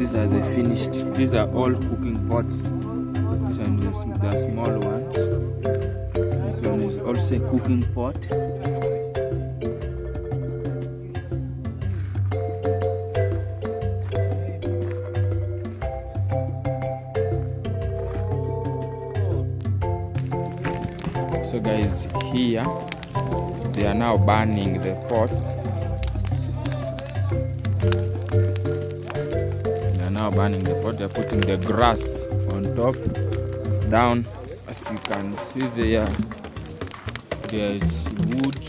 these are the finished. These are all cooking pots. This one is the small ones. This one is also a cooking pot. So guys, here they are now burning the pots. They are now burning the pot. They are putting the grass on top. Down, as you can see there, there is wood.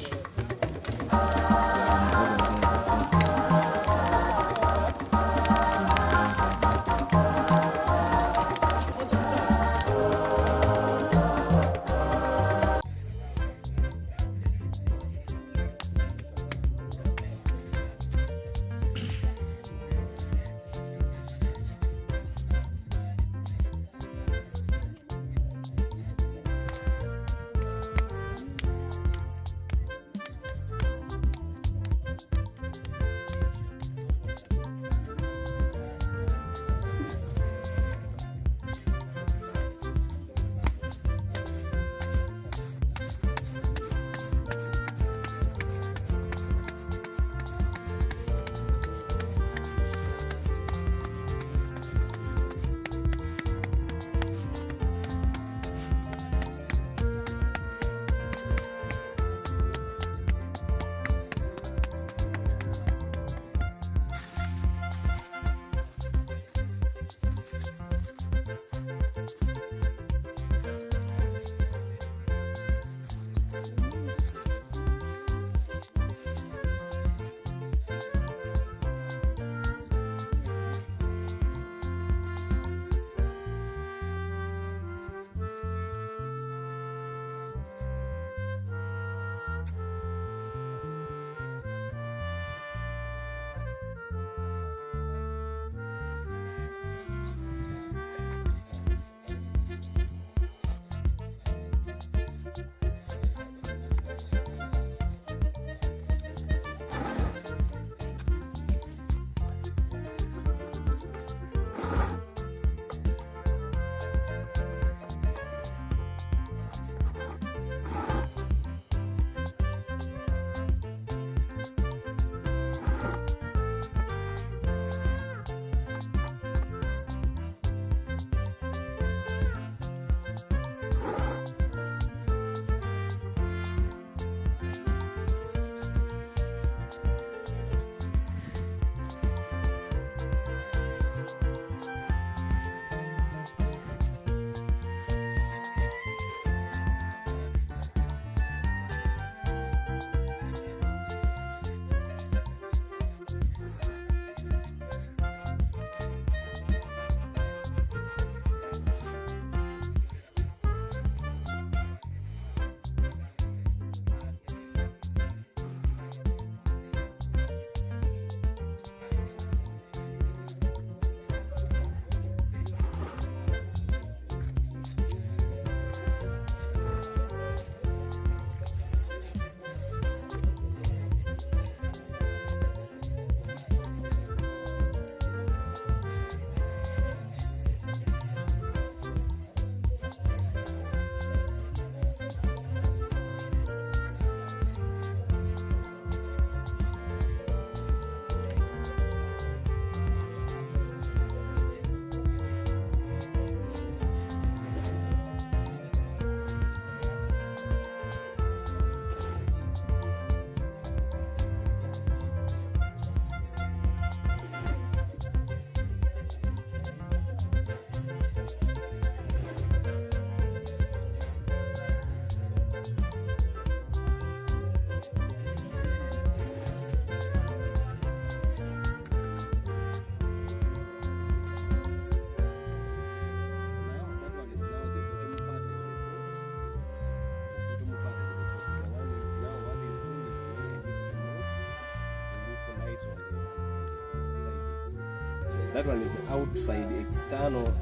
That one is outside external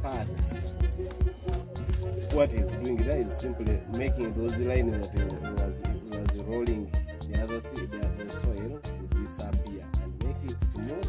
part. What he's doing there is simply making those lines that he was rolling the other thing, the soil to disappear and make it smooth.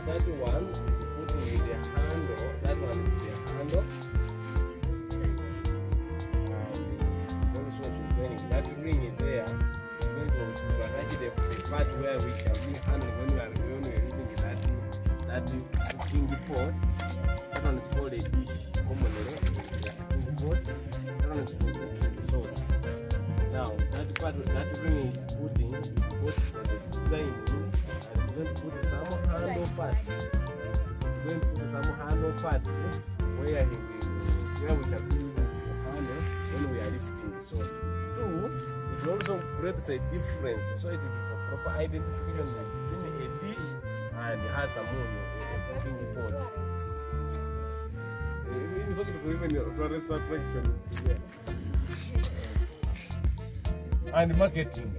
That one put in the handle. That one is the handle, and also designing that ring is there. We're going to attach the part where we can be handling when we are using that cooking pot. That one is called a dish. Commonly, the cooking pot. That one is for cooking the sauce. Now that part that ring is putting is put for the designing. It's going to put some handle parts. It's going to put some handle parts where we can be using the handle when we are lifting the sauce. Two, it also creates a difference, so it is for proper identification between a dish and has a cooking pot. In fact, even your restaurant and marketing.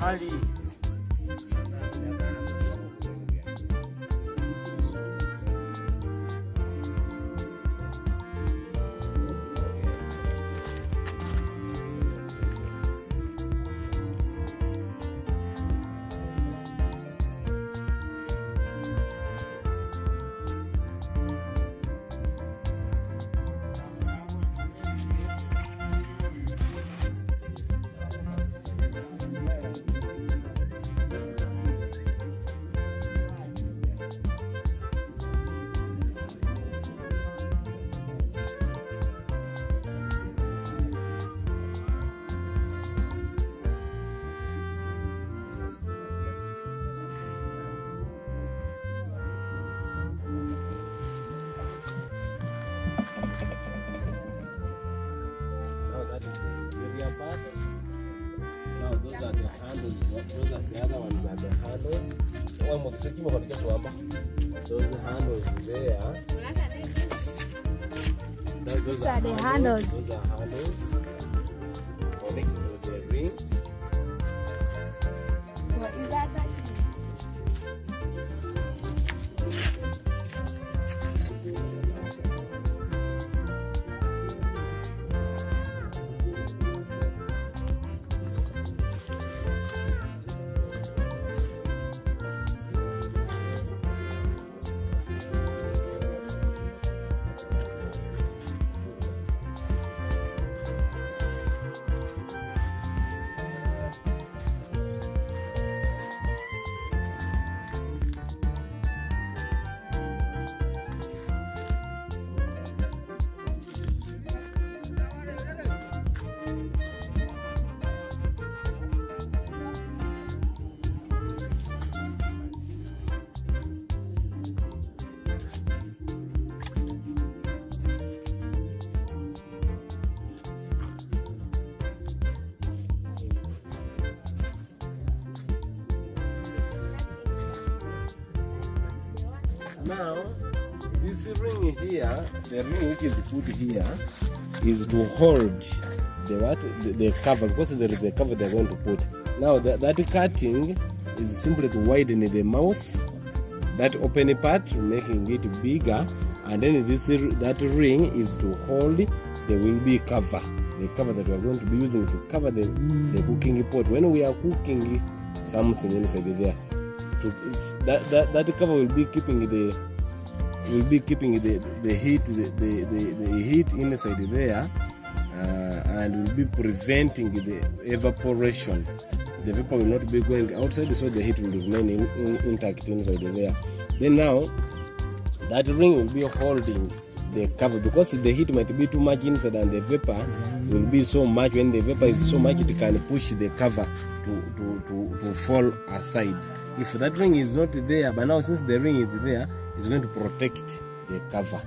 Mali. Those are the other ones are the handles. Those handles there. These are the handles. Those are handles. connected to the ring. What is that? Now, this ring here, the ring which is put here, is to hold the cover, because there is a cover they're going to put. Now, that cutting is simply to widen the mouth, that open part, making it bigger, and then that ring is to hold. There will be cover, the cover that we are going to be using to cover the cooking pot when we are cooking something inside there. That cover will be keeping the heat, the heat inside there, and will be preventing the evaporation. The vapor will not be going outside, so the heat will remain intact inside there. Then now, that ring will be holding the cover, because the heat might be too much inside and the vapor will be so much. When the vapor is so much, it can push the cover to fall aside. If that ring is not there, but now since the ring is there, it's going to protect the cover.